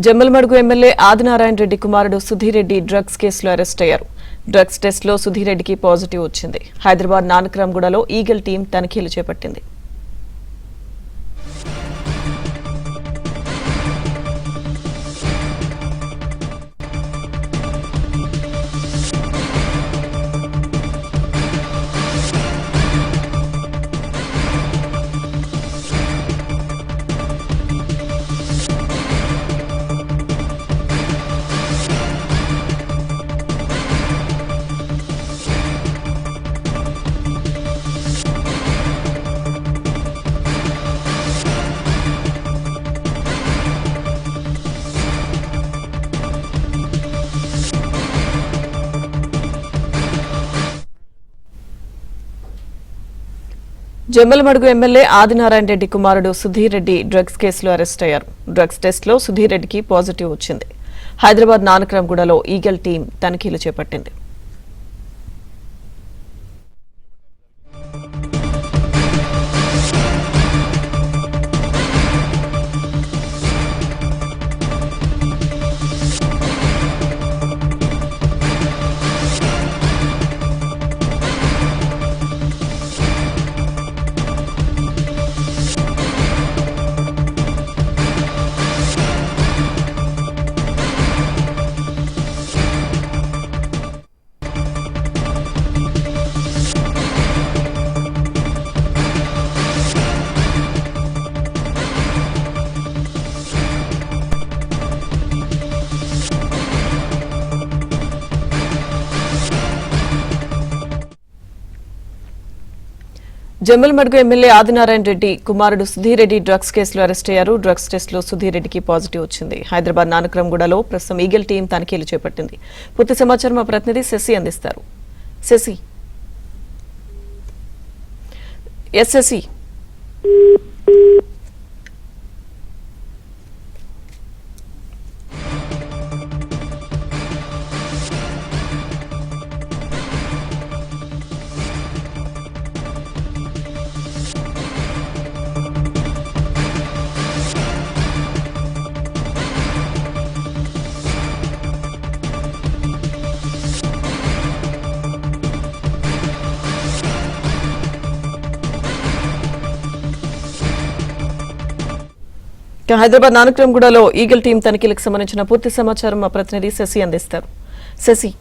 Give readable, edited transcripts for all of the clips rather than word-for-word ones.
Jammalamadugu MLA Adinarayana Reddy కుమారుడు Sudheer Reddy drugs కేసులో arrest అయ్యారు. డ్రగ్స్ టెస్ట్ లో సుధీర్ రెడ్డికి పాజిటివ్ వచ్చింది. హైదరాబాద్ నానక్రామ్గూడలో ఈగల్ టీం తనిఖీలు చేపట్టింది. జమ్మలమడుగు ఎమ్మెల్యే ఆదినారాయణ రెడ్డి కుమారుడు సుధీర్ రెడ్డి డ్రగ్స్ కేసులో అరెస్ట్ అయ్యారు. డ్రగ్స్ టెస్ట్ లో సుధీర్ రెడ్డికి పాజిటివ్ వచ్చింది. హైదరాబాద్ నానక్రామ్గూడలో ఈగల్ టీం తనిఖీలు చేపట్టింది. జమ్మలమడుగు ఎమ్మెల్యే ఆదినారాయణ రెడ్డి కుమారుడు సుధీర్ రెడ్డి డ్రగ్స్ కేసులో అరెస్ట్ అయ్యారు. డ్రగ్స్ టెస్ట్ లో సుధీర్ రెడ్డికి పాజిటివ్ వచ్చింది. హైదరాబాద్ నానక్రామ్గూడలో ప్రస్తుతం ఈగల్ టీం తనిఖీలు చేపట్టింది. పూర్తి సమాచారం మా ప్రతినిధి శశి అందిస్తారు. శశి శశి హైదరాబాద్ నానక్రామ్గూడలో ఈగల్ టీం తనిఖీలకు సంబంధించిన పూర్తి సమాచారం మా ప్రతినిధి శశి అందిస్తారు. శశి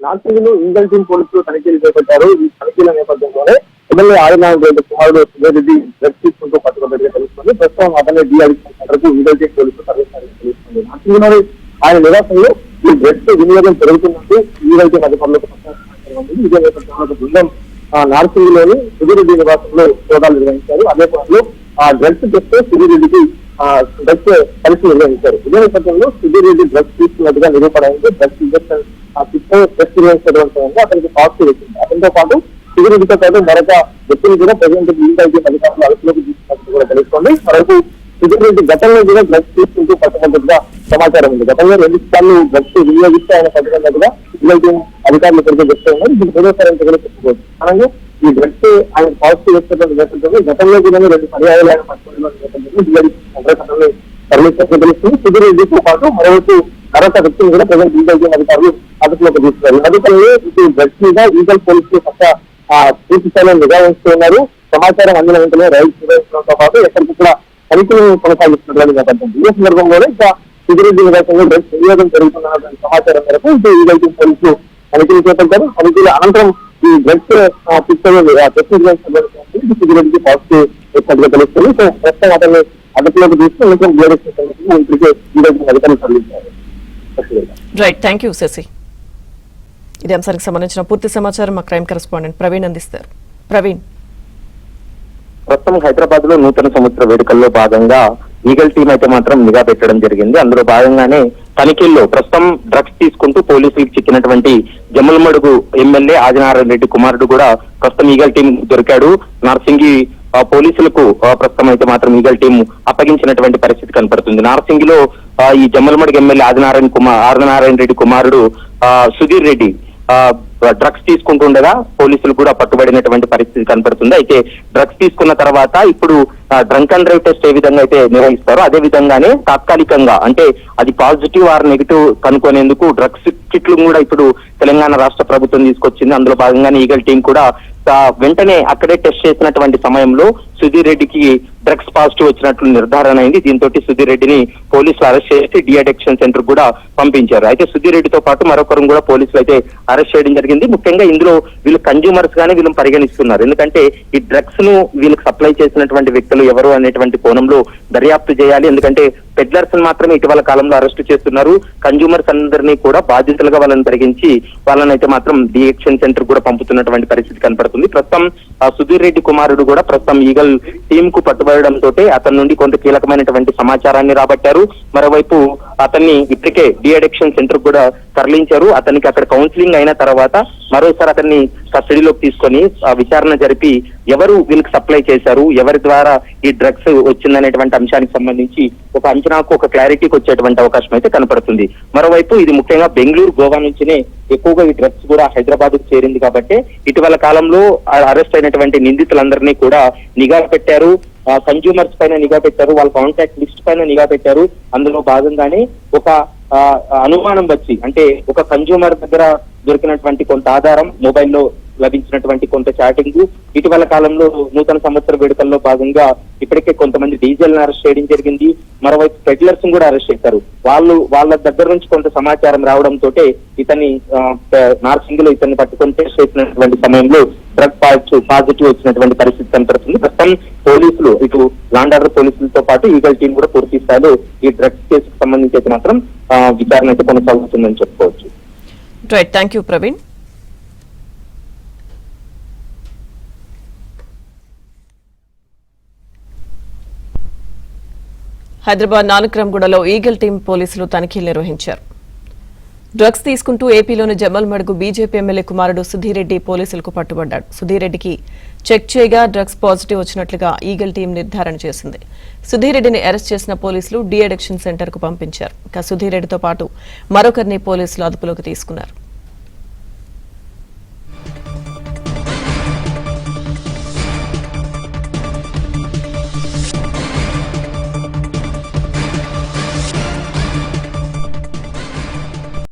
నార్సింగ్లో ఈగల్ టీం పోలీసులు తనిఖీలు చేపట్టారు. ఈ తనిఖీల నేపథ్యంలోనే ఎమ్మెల్యే ఆదినారాయణ రెడ్డి కుమారుడు సుధీర్ రెడ్డి డ్రగ్స్ తీసుకుంటూ పట్టుకున్నట్టుగా తెలుస్తుంది. ప్రస్తుతం అతనే డిఅడిక్షన్ సెంటర్కు ఈగల్ టీం పోలీసులు తరలించారని తెలుస్తుంది. నార్సింగ్లోని ఆయన నివాసంలో ఈ డ్రగ్స్ వినియోగం జరుగుతున్నట్టు ఈగల్ టీం అధికారులకు సమాచారం ఉంది. ఇదే నేపథ్యంలో ఒక బృందం నార్సింగ్లోని సుధీర్ రెడ్డి నివాసంలో సోదాలు నిర్వహించారు. అదే సమయంలో ఆ డ్రగ్స్ తెస్తే సుధీర్ రెడ్డికి డ్రగ్స్ పరీక్షలు నిర్వహించారు. ఇదే నేపథ్యంలో సుధీర్ రెడ్డి డ్రగ్స్ తీసుకున్నట్టుగా నిరూపణ అయింది. డ్రగ్స్ ఇంజక్షన్ టెస్ట్ నిర్వహించడంతో అతనికి పాజిటివ్ వచ్చింది. అతనితో పాటు సుధీర్ రెడ్డితో పాటు మరొక వ్యక్తులు కూడా ప్రజెంట్ ఈగల్ టీం అధికారులు అదుపులోకి తీసుకున్నట్టు కూడా తెలుస్తోంది. మరొక సుధీర్ రెడ్డి గతంలో కూడా డ్రగ్స్ తీసుకుంటూ పట్టుకున్నట్టుగా సమాచారం ఉంది. గతంలో 2 సార్లు డ్రగ్స్ వినియోగిస్తే ఆయన పట్టుకున్నట్టుగా ఈగల్ టీం అధికారులు ఇక్కడికి చెప్తూ ఉన్నారు. ఇది మూడోసారి కూడా చెప్పుకోవచ్చు. అలాగే ఈ డ్రగ్స్ ఆయన పాజిటివ్ వచ్చేటువంటి నేపథ్యంలో గతంలో కూడా 2 పర్యాయాలు ఆయన పట్టుకున్న నేపథ్యంలో తరలించినట్టు తెలుస్తుంది. సుధీర్ రెడ్డితో పాటు మరొక వ్యక్తులు కూడా ప్రజెంట్ ఈగల్ టీం అధికారులు అదుపులోకి తీసుకున్నారు. అధికారులు ఇటు డ్రగ్స్ మీద ఈగల్ పోలీసులు పక్క పూర్తి స్థాయిలో నిఘా వహిస్తున్నారు. సమాచారం అందిన వెంటనే రైలు నిర్వహించడంతో పాటు ఎక్కడికి కూడా తనిఖీలు కొనసాగిస్తున్నటువంటి నేపథ్యం. ఈ సందర్భంలోనే ఇంకా సుధీర్ రెడ్డి నివాసంలో డ్రగ్స్ వినియోగం జరుగుతున్న సమాచారం మేరకు ఇటు ఈగల్ టీం పోలీసులు తనిఖీలు చేపట్టారు. తనిఖీల అనంతరం ఈ డ్రగ్స్ సుధీరెడ్డికి పాజిటివ్ వచ్చినట్టుగా తెలుస్తుంది. సో ప్రస్తుతం అతన్ని అదుపులోకి తీసుకుని అనంతరం డిఎడిక్షన్ ఇప్పటికే అధికారులు తరలించారు. Right, thank you Shashi. ఇదే అంశానికి సంబంధించిన పూర్తి సమాచారం మా క్రైమ్ కరెస్పాండెంట్ ప్రవీణ్ అందిస్తారు. ప్రవీణ్, ప్రస్తుతం హైదరాబాద్ లో నూతన సంవత్సర వేడుకల్లో భాగంగా ఈగల్ టీం అయితే మాత్రం నిఘా పెట్టడం జరిగింది. అందులో భాగంగానే తనిఖీల్లో ప్రస్తుతం డ్రగ్స్ తీసుకుంటూ పోలీసులకు చిక్కినటువంటి జమ్మలమడుగు ఎమ్మెల్యే ఆదినారాయణ రెడ్డి కుమారుడు కూడా ప్రస్తుతం ఈగల్ టీం దొరికాడు. నార్సింగి పోలీసులకు ప్రస్తుతం అయితే మాత్రం ఈగల్ టీం అప్పగించినటువంటి పరిస్థితి కనపడుతుంది. నార్సింగిలో ఈ జమ్మలమడుగు ఎమ్మెల్యే ఆదినారాయణ రెడ్డి కుమారుడు సుధీర్ రెడ్డి డ్రగ్స్ తీసుకుంటుండగా పోలీసులు కూడా పట్టుబడినటువంటి పరిస్థితి కనపడుతుంది. అయితే డ్రగ్స్ తీసుకున్న తర్వాత ఇప్పుడు డ్రంక్ అండ్ డ్రైవ్ టెస్ట్ ఏ విధంగా అయితే నిర్వహిస్తారో అదే విధంగానే తాత్కాలికంగా అంటే అది పాజిటివ్ ఆర్ నెగిటివ్ కనుక్కునేందుకు డ్రగ్స్ కిట్లు కూడా ఇప్పుడు తెలంగాణ రాష్ట్ర ప్రభుత్వం తీసుకొచ్చింది. అందులో భాగంగానే ఈగల్ టీం కూడా వెంటనే అక్కడే టెస్ట్ చేసినటువంటి సమయంలో సుధీర్ రెడ్డికి డ్రగ్స్ పాజిటివ్ వచ్చినట్లు నిర్ధారణ అయింది. దీంతో సుధీర్ రెడ్డిని పోలీసులు అరెస్ట్ చేసి డిఅడిక్షన్ సెంటర్ కూడా పంపించారు. అయితే సుధీర్ రెడ్డితో పాటు మరొకరు కూడా పోలీసులు అయితే అరెస్ట్ చేయడం జరిగింది. ముఖ్యంగా ఇందులో వీళ్ళు కన్జ్యూమర్స్ గానే వీళ్ళని పరిగణిస్తున్నారు. ఎందుకంటే ఈ డ్రగ్స్ ను వీళ్ళకి సప్లై చేసినటువంటి వ్యక్తులు ఎవరు అనేటువంటి కోణంలో దర్యాప్తు చేయాలి. ఎందుకంటే పెడ్లర్స్ మాత్రమే ఇటీవల కాలంలో అరెస్టు చేస్తున్నారు. కన్జ్యూమర్స్ అందరినీ కూడా బాధితులుగా వాళ్ళని పరిగణించి వాళ్ళనైతే మాత్రం డిఎక్షన్ సెంటర్ కూడా పంపుతున్నటువంటి పరిస్థితి కనపడుతుంది. ప్రస్తుతం సుధీర్ రెడ్డి కుమారుడు కూడా ప్రస్తుతం ఈగల్ టీం కు పట్టుబడడంతో అతని నుండి కొంత కీలకమైనటువంటి సమాచారాన్ని రాబట్టారు. మరోవైపు అతన్ని ఇప్పటికే డిఅడిక్షన్ సెంటర్ కూడా తరలించారు. అతనికి అక్కడ కౌన్సిలింగ్ అయిన తర్వాత మరోసారి అతన్ని కస్టడీలోకి తీసుకొని విచారణ జరిపి ఎవరు వీళ్ళకి సప్లై చేశారు, ఎవరి ద్వారా ఈ డ్రగ్స్ వచ్చిందనేటువంటి అంశానికి సంబంధించి ఒక అంచనాకు ఒక క్లారిటీకి వచ్చేటువంటి అవకాశం అయితే కనపడుతుంది. మరోవైపు ఇది ముఖ్యంగా బెంగళూరు, గోవా నుంచినే ఎక్కువగా ఈ డ్రగ్స్ కూడా హైదరాబాద్ కు చేరింది కాబట్టి ఇటీవల కాలంలో అరెస్ట్ అయినటువంటి నిందితులందరినీ కూడా నిఘా పెట్టారు. కన్జ్యూమర్స్ పైన నిఘా పెట్టారు, వాళ్ళ కాంటాక్ట్ లిస్ట్ పైన నిఘా పెట్టారు. అందులో భాగంగానే ఒక అనుమానం వచ్చి అంటే ఒక కన్జ్యూమర్ దగ్గర దొరికినటువంటి కొంత ఆధారం, మొబైల్లో లభించినటువంటి కొంత చాటింగ్, ఇటీవల కాలంలో నూతన సంవత్సర వేడుకల్లో భాగంగా ఇప్పటికే కొంతమంది డీజల్ అరెస్ట్ చేయడం జరిగింది. మరోవైపు పెడ్లర్స్ కూడా అరెస్ట్ చేశారు. వాళ్ళ దగ్గర నుంచి కొంత సమాచారం రావడంతో ఇతన్ని నార్సింగ్ లో ఇతన్ని పట్టుకొని టెస్ట్ చేసినటువంటి సమయంలో డ్రగ్ పాజిటివ్ వచ్చినటువంటి పరిస్థితి కనపడుతుంది. ప్రస్తుతం పోలీసులు ఇటు లాండ్ ఆర్డర్ పోలీసులతో పాటు ఈగల్ టీం కూడా పూర్తి స్థాయిలో ఈ డ్రగ్స్ కేసుకు సంబంధించి అయితే మాత్రం విచారణ అయితే కొనసాగుతుందని చెప్పుకోవచ్చు. Right, thank you Praveen. Hyderabad నానక్రామ్గూడలో ఈగల్ టీం పోలీసులు తనిఖీలు నిర్వహించారు. డ్రగ్స్ తీసుకుంటూ ఏపీలోని జమ్మలమడుగు బీజేపీ ఎమ్మెల్యే కుమారుడు సుధీర్ రెడ్డి పోలీసులకు పట్టుబడ్డాడు. సుధీర్ రెడ్డికి చెక్ చేయగా డ్రగ్స్ పాజిటివ్ వచ్చినట్లుగా ఈగల్ టీం నిర్ధారణ చేసింది. సుధీర్ రెడ్డిని అరెస్ట్ చేసిన పోలీసులు డిఅడిక్షన్ సెంటర్ కు పంపించారు. ఇక సుధీర్ రెడ్డితో పాటు మరొకరిని పోలీసులు అదుపులోకి తీసుకున్నారు.